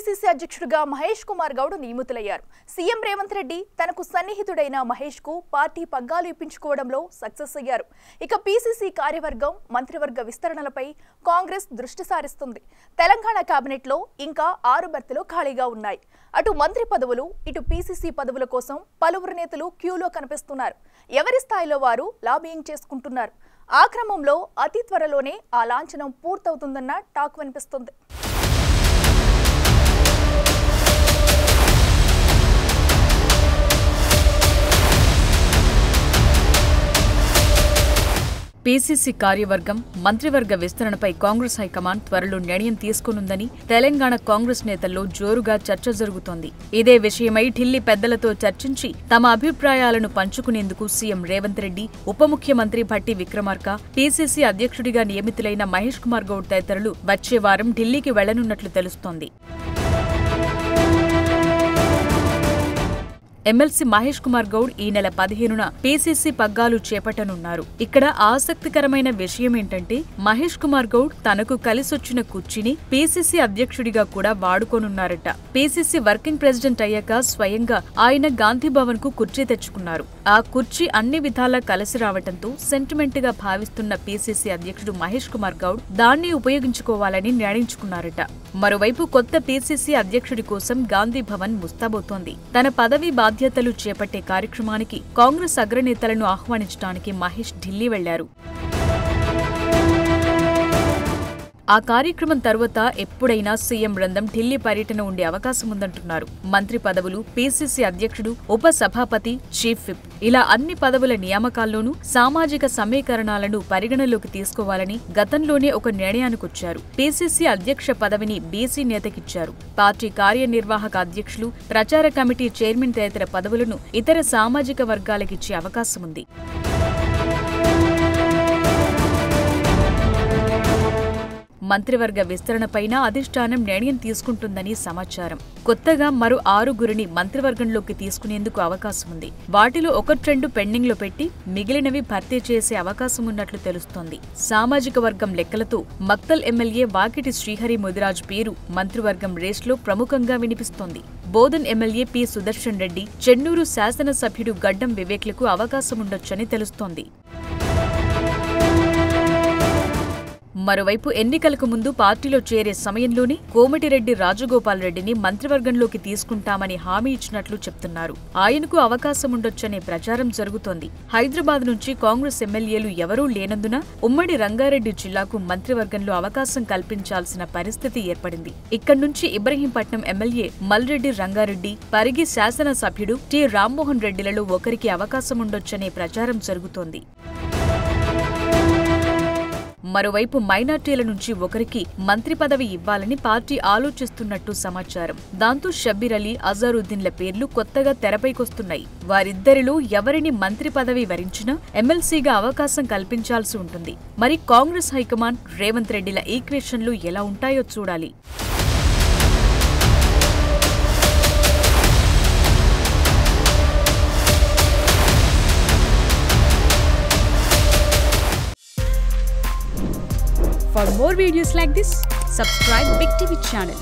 PCC అధ్యక్షుడిగా మహేష్ కుమార్ గౌడ్ నియమితులయ్యారు. CM Revanth Reddy తనకు సన్నిహితుడైన మహేష్ కు పార్టీ పగ్గాలు ఇప్పించుకోవడంలో సక్సెస్ అయ్యారు. ఇక పీసీసీ కార్యవర్గం మంత్రివర్గ విస్తరణలపై కాంగ్రెస్ దృష్టి సారిస్తుంది. తెలంగాణ కేబినెట్ లో ఇంకా 6 బెర్తులు ఖాళీగా ఉన్నాయి. అటు మంత్రి పదవులు ఇటు పీసీసీ పదవుల కోసం పలువురు నేతలు క్యూలో కనిపిస్తున్నారు. ఎవరి స్థాయిలో వారు లాబియింగ్ చేసుకుంటున్నారు. ఆ క్రమంలో అతి త్వరలోనే ఆ లాంఛనం పూర్తవుతుందన్న టాక్ వినిపిస్తుంది. పీసీసీ కార్యవర్గం మంత్రివర్గ విస్తరణపై కాంగ్రెస్ హైకమాండ్ త్వరలో నిర్ణయం తీసుకునుందని తెలంగాణ కాంగ్రెస్ నేతల్లో జోరుగా చర్చ జరుగుతోంది. ఇదే విషయమై ఢిల్లీ పెద్దలతో చర్చించి తమ అభిప్రాయాలను పంచుకునేందుకు సీఎం రేవంత్ రెడ్డి, ఉప ముఖ్యమంత్రి భట్టి విక్రమార్క, పీసీసీ అధ్యక్షుడిగా నియమితులైన మహేష్ కుమార్ గౌడ్ తదితరులు వచ్చే వారం ఢిల్లీకి వెళ్లనున్నట్లు తెలుస్తోంది. ఎమ్మెల్సీ మహేష్ కుమార్ గౌడ్ ఈ నెల 15న పీసీసీ పగ్గాలు చేపట్టనున్నారు. ఇక్కడ ఆసక్తికరమైన విషయం ఏంటంటే మహేష్ కుమార్ గౌడ్ తనకు కలిసొచ్చిన కుర్చీని పీసీసీ అధ్యక్షుడిగా కూడా వాడుకోనున్నారట. పీసీసీ వర్కింగ్ ప్రెసిడెంట్ అయ్యాక స్వయంగా ఆయన గాంధీ భవన్ కు కుర్చీ తెచ్చుకున్నారు. ఆ కుర్చీ అన్ని విధాలా కలిసి రావడంతో సెంటిమెంట్ గా భావిస్తున్న పీసీసీ అధ్యక్షుడు మహేష్ కుమార్ గౌడ్ దాన్ని ఉపయోగించుకోవాలని నిర్ణయించుకున్నారట. మరోవైపు కొత్త పీసీసీ అధ్యక్షుడి కోసం గాంధీ భవన్ ముస్తాబోతోంది. తన పదవి బాధ్యతలు చేపట్టే కార్యక్రమానికి కాంగ్రెస్ అగ్రనేతలను ఆహ్వానించడానికి మహేష్ ఢిల్లీ వెళ్లారు. ఆ కార్యక్రమం తరువాత ఎప్పుడైనా సీఎం బృందం ఢిల్లీ పర్యటన ఉండే అవకాశం ఉందంటున్నారు. మంత్రి పదవులు, పీసీసీ అధ్యక్షుడు, ఉప సభాపతి, చీఫ్ విప్ ఇలా అన్ని పదవుల నియామకాల్లోనూ సామాజిక సమీకరణాలను పరిగణలోకి తీసుకోవాలని గతంలోనే ఒక నిర్ణయానికొచ్చారు. పీసీసీ అధ్యక్ష పదవిని బీసీ నేతకిచ్చారు. పార్టీ కార్యనిర్వాహక అధ్యక్షులు, ప్రచార కమిటీ చైర్మన్ తదితర పదవులను ఇతర సామాజిక వర్గాలకిచ్చే అవకాశం ఉంది. మంత్రివర్గ విస్తరణపైన అధిష్టానం నిర్ణయం తీసుకుంటుందని సమాచారం. కొత్తగా మరో 6గురిని మంత్రివర్గంలోకి తీసుకునేందుకు అవకాశం ఉంది. వాటిలో 1-2 పెండింగ్ లో పెట్టి మిగిలినవి భర్తీ చేసే అవకాశం ఉన్నట్లు తెలుస్తోంది. సామాజిక వర్గం లెక్కలతో మక్తల్ ఎమ్మెల్యే వాకిటి శ్రీహరి ముదిరాజ్ పేరు మంత్రివర్గం రేస్లో ప్రముఖంగా వినిపిస్తోంది. బోధన్ ఎమ్మెల్యే పి సుదర్శన్ రెడ్డి, చెన్నూరు శాసనసభ్యుడు గడ్డం వివేక్లకు అవకాశముండొచ్చని తెలుస్తోంది. మరోవైపు ఎన్నికలకు ముందు పార్టీలో చేరే సమయంలోనే కోమటిరెడ్డి రాజగోపాల్ రెడ్డిని మంత్రివర్గంలోకి తీసుకుంటామని హామీ ఇచ్చినట్లు చెప్తున్నారు. ఆయనకు అవకాశముండొచ్చనే ప్రచారం జరుగుతోంది. హైదరాబాద్ నుంచి కాంగ్రెస్ ఎమ్మెల్యేలు ఎవరూ లేనందున ఉమ్మడి రంగారెడ్డి జిల్లాకు మంత్రివర్గంలో అవకాశం కల్పించాల్సిన పరిస్థితి ఏర్పడింది. ఇక్కడి నుంచి ఇబ్రహీంపట్నం ఎమ్మెల్యే మల్రెడ్డి రంగారెడ్డి, పరిగి శాసనసభ్యుడు టి రామ్మోహన్ రెడ్డిలలో ఒకరికి అవకాశముండొచ్చనే ప్రచారం జరుగుతోంది. మరోవైపు మైనార్టీల నుంచి ఒకరికి మంత్రి పదవి ఇవ్వాలని పార్టీ ఆలోచిస్తున్నట్టు సమాచారం. దాంతో షబ్బీర్ అలీ, అజారుద్దీన్ల పేర్లు కొత్తగా తెరపైకొస్తున్నాయి. వారిద్దరిలో ఎవరిని మంత్రి పదవి వరించినా ఎమ్మెల్సీగా అవకాశం కల్పించాల్సి ఉంటుంది. మరి కాంగ్రెస్ హైకమాండ్, రేవంత్ రెడ్డిల ఈక్వేషన్లు ఎలా ఉంటాయో చూడాలి. For more videos like this, subscribe Big TV channel.